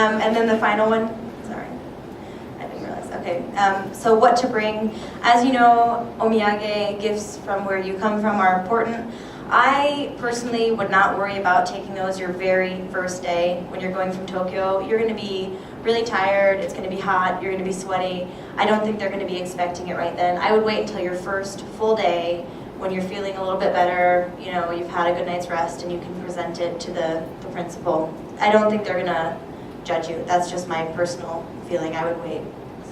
And then the final one, sorry, I didn't realize, okay. So what to bring. As you know, omiyage, gifts from where you come from, are important. I personally would not worry about taking those your very first day when you're going from Tokyo. You're going to be really tired, it's going to be hot, you're going to be sweaty. I don't think they're going to be expecting it right then. I would wait until your first full day when you're feeling a little bit better, you know, you've had a good night's rest and you can present it to the principal. I don't think they're going to judge you. That's just my personal feeling. I would wait.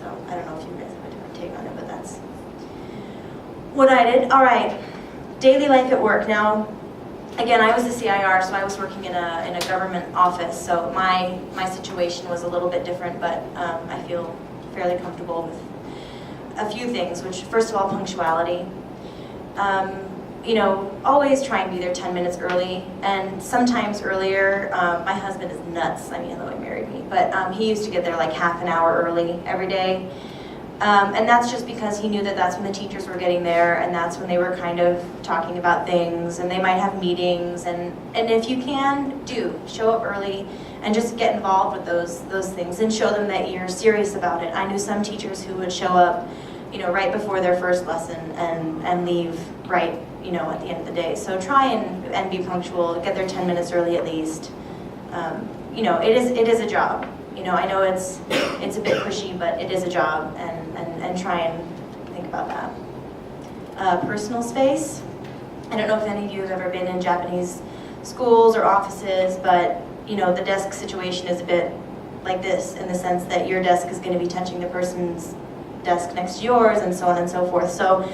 So I don't know if you guys have a different take on it, but that's what I did. All right. Daily life at work. Now, again, I was a CIR, so I was working in a government office, so my situation was a little bit different, but I feel fairly comfortable with a few things, which, first of all, punctuality. You know, always try and be there 10 minutes early, and sometimes earlier. My husband is nuts, I mean, although he married me, but he used to get there like half an hour early every day. And that's just because he knew that that's when the teachers were getting there, and that's when they were kind of talking about things, and they might have meetings, and if you can, show up early and just get involved with those things and show them that you're serious about it. I knew some teachers who would show up, you know, right before their first lesson and leave right, you know, at the end of the day. So try and be punctual, get there 10 minutes early at least. You know, it is a job. You know, I know it's a bit pushy, but it is a job, and try and think about that. Personal space. I don't know if any of you have ever been in Japanese schools or offices, but you know, the desk situation is a bit like this, in the sense that your desk is going to be touching the person's desk next to yours, and so on and so forth. So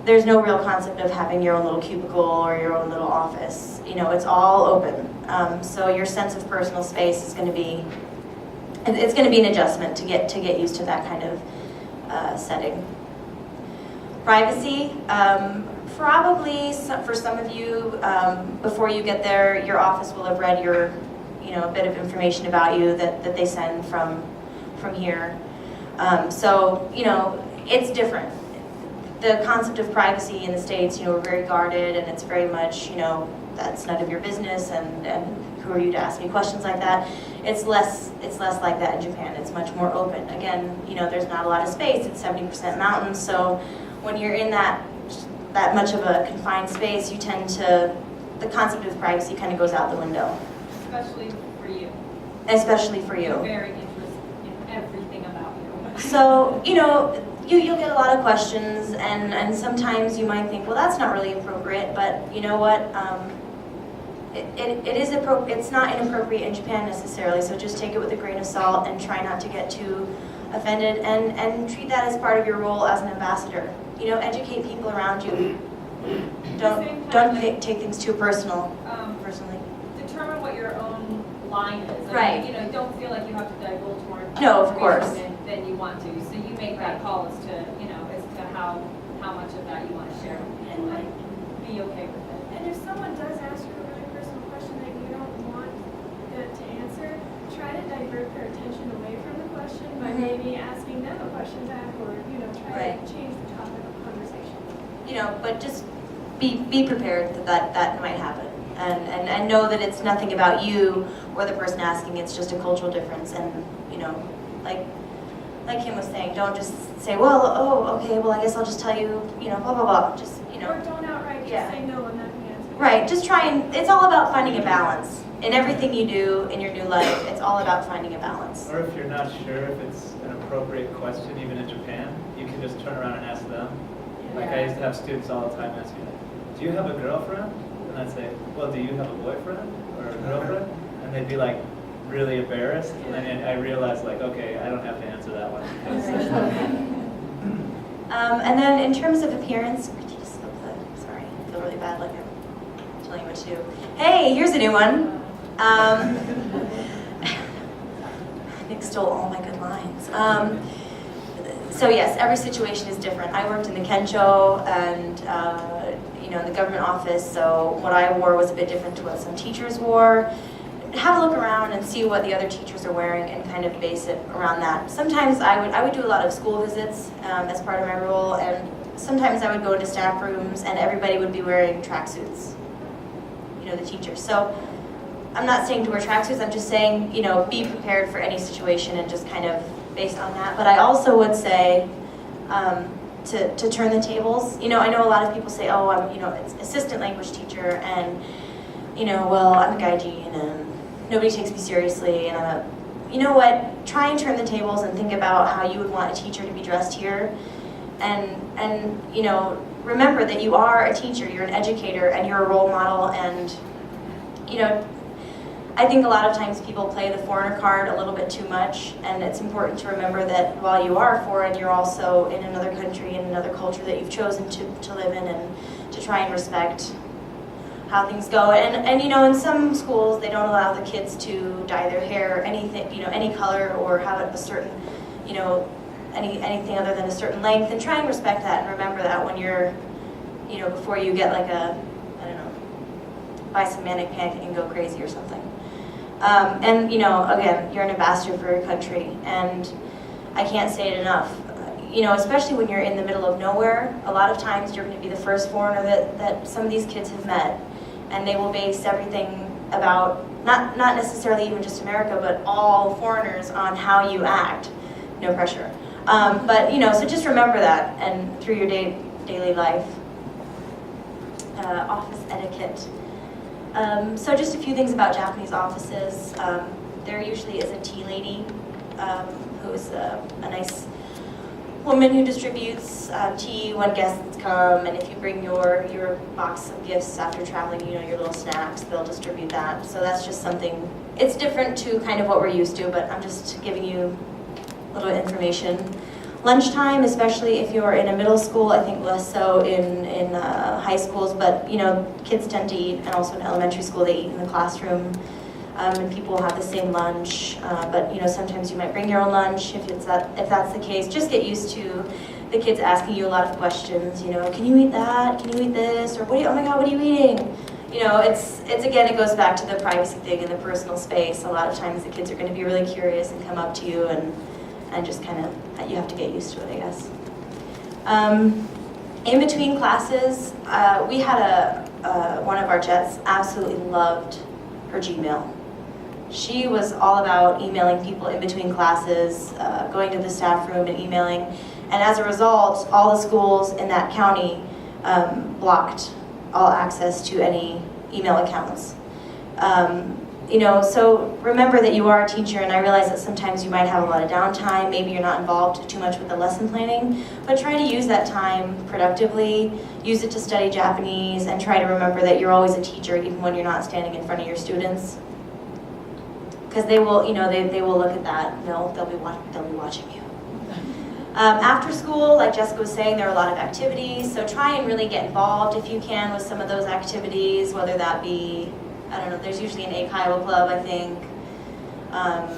there's no real concept of having your own little cubicle or your own little office. You know, it's all open. So your sense of personal space is going to be, it's going to be an adjustment to get used to that kind of setting. Privacy, probably for some of you, before you get there, your office will have read your, you know, a bit of information about you that they send from here. So, you know, it's different. The concept of privacy in the States, you know, we're very guarded, and it's very much, you know, that's none of your business, and who are you to ask me questions like that. It's less like that in Japan. It's much more open. Again, you know, there's not a lot of space. It's 70% mountains, so when you're in that much of a confined space, you tend to, the concept of privacy kind of goes out the window. Especially for you. Especially for you. You're very interested in everything about you. So, you know, you'll get a lot of questions, and sometimes you might think, well, that's not really appropriate, but you know what? It is appropriate. It's not inappropriate in Japan necessarily, so just take it with a grain of salt and try not to get too offended, and treat that as part of your role as an ambassador. You know, educate people around you. Don't take things too personally. Determine what your own line is. Right. You know, don't feel like you have to divulge more No, of course. than you want to. So you make that call as to, you know, as to how much of that you want to share, and like, be okay with it. And if someone does ask you a really personal question that you don't want to answer, try to divert their attention away from the question by maybe asking them a question back, or you know, try to change the topic of conversation. You know, but just be prepared that might happen, and know that it's nothing about you or the person asking. It's just a cultural difference, and you know, like Kim was saying, don't just say, well, oh, okay, well, I guess I'll just tell you, you know, blah blah blah. Just, you know. Or don't outright just say no, I'm not going to answer. Right. Just try and. It's all about finding a balance in everything you do in your new life. It's all about finding a balance. Or if you're not sure if it's an appropriate question, even in Japan, you can just turn around and ask them. Like I used to have students all the time ask me, do you have a girlfriend? And I'd say, well, do you have a boyfriend or a girlfriend? And they'd be like really embarrassed. And then I realized, like, okay, I don't have to answer that one. And then in terms of appearance, could you just flip the, sorry, I feel really bad like I'm telling you what to do. Hey, here's a new one. Nick stole all my good lines. So yes, every situation is different. I worked in the Kensho and you know, in the government office, so what I wore was a bit different to what some teachers wore. Have a look around and see what the other teachers are wearing and kind of base it around that. Sometimes I would do a lot of school visits as part of my role, and sometimes I would go into staff rooms and everybody would be wearing tracksuits, you know, the teachers. So I'm not saying to wear tracksuits, I'm just saying, you know, be prepared for any situation and just kind of based on that. But I also would say to turn the tables. You know, I know a lot of people say, oh, I'm, you know, it's assistant language teacher, and, you know, well, I'm a gaijin and nobody takes me seriously, and I'm a, you know what, try and turn the tables and think about how you would want a teacher to be dressed here, and you know, remember that you are a teacher, you're an educator, and you're a role model. And you know, I think a lot of times people play the foreigner card a little bit too much, and it's important to remember that while you are foreign, you're also in another country, in another culture that you've chosen to live in, and to try and respect how things go. And you know, in some schools they don't allow the kids to dye their hair anything, you know, any color, or have it a certain, you know, anything other than a certain length, and try and respect that and remember that when you're, you know, before you get like a, I don't know, buy some manic panic and go crazy or something. And you know, again, you're an ambassador for your country, and I can't say it enough. You know, especially when you're in the middle of nowhere, a lot of times you're going to be the first foreigner that some of these kids have met, and they will base everything about, not necessarily even just America, but all foreigners on how you act. No pressure. But you know, so just remember that, and through your daily life. Office etiquette. So just a few things about Japanese offices. There usually is a tea lady who is a nice woman who distributes tea when guests come, and if you bring your box of gifts after traveling, you know, your little snacks, they'll distribute that. So that's just something, it's different to kind of what we're used to, but I'm just giving you a little information. Lunchtime, especially if you're in a middle school, I think less so in high schools, but you know, kids tend to eat, and also in elementary school they eat in the classroom, and people have the same lunch, but you know, sometimes you might bring your own lunch. If that's the case, just get used to the kids asking you a lot of questions. You know, can you eat that? Can you eat this? Or what? Oh my God, what are you eating? You know, it's again, it goes back to the privacy thing and the personal space. A lot of times the kids are going to be really curious and come up to you and just kind of, you have to get used to it, I guess. In between classes, we had one of our jets absolutely loved her Gmail. She was all about emailing people in between classes, going to the staff room and emailing. And as a result, all the schools in that county blocked all access to any email accounts. You know, so remember that you are a teacher, and I realize that sometimes you might have a lot of downtime, maybe you're not involved too much with the lesson planning, but try to use that time productively, use it to study Japanese, and try to remember that you're always a teacher even when you're not standing in front of your students. Because they will, you know, they will look at that, and they'll be watching you. After school, like Jessica was saying, there are a lot of activities, so try and really get involved if you can with some of those activities, whether that be, I don't know, there's usually an Eikaiwa club, I think.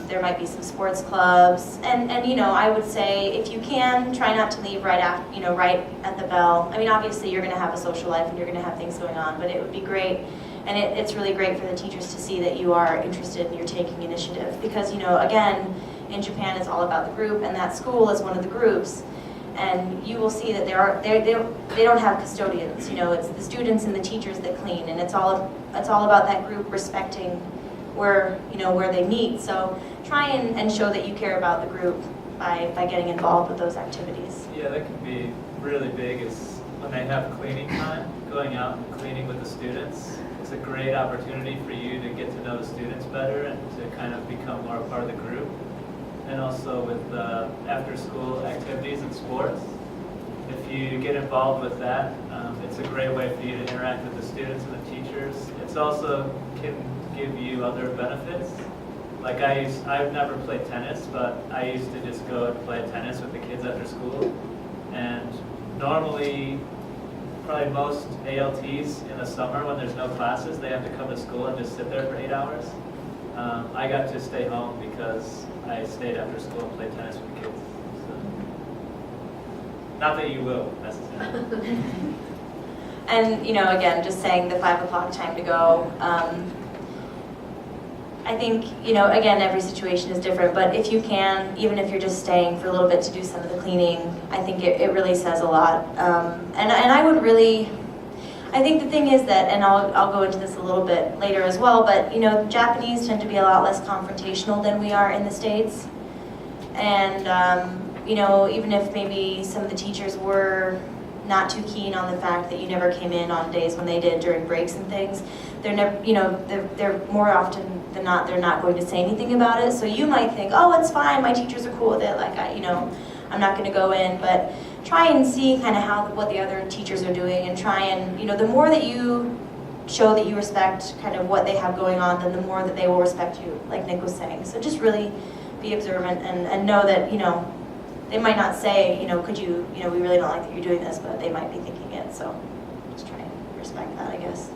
There might be some sports clubs, and you know, I would say if you can, try not to leave right after, you know, right at the bell. I mean, obviously you're going to have a social life and you're going to have things going on, but it would be great, and it's really great for the teachers to see that you are interested and you're taking initiative, because you know, again, in Japan it's all about the group, and that school is one of the groups. And you will see that they don't have custodians. You know, it's the students and the teachers that clean, and it's all about that group respecting where they meet. So try and show that you care about the group by getting involved with those activities. Yeah, that can be really big. Is when they have cleaning time, going out and cleaning with the students. It's a great opportunity for you to get to know the students better and to kind of become more a part of the group. And also with after-school activities and sports. If you get involved with that, it's a great way for you to interact with the students and the teachers. It's also can give you other benefits. Like I've never played tennis, but I used to just go and play tennis with the kids after school. And normally, probably most ALTs in the summer when there's no classes, they have to come to school and just sit there for 8 hours. I got to stay home because I stayed after school and played tennis with the kids. So. Not that you will, necessarily. And, you know, again, just saying the 5 o'clock time to go. I think, you know, again, every situation is different, but if you can, even if you're just staying for a little bit to do some of the cleaning, I think it really says a lot. And I would really, I think the thing is that, and I'll go into this a little bit later as well, but you know, Japanese tend to be a lot less confrontational than we are in the States. And you know, even if maybe some of the teachers were not too keen on the fact that you never came in on days when they did during breaks and things, they're never, you know, they're more often than not, they're not going to say anything about it. So you might think, oh, it's fine, my teachers are cool with it, like you know, I'm not going to go in, but try and see kind of what the other teachers are doing, and try and, you know, the more that you show that you respect kind of what they have going on, then the more that they will respect you, like Nick was saying. So just really be observant and know that, you know, they might not say, you know, could you, you know, we really don't like that you're doing this, but they might be thinking it. So just try and respect that, I guess.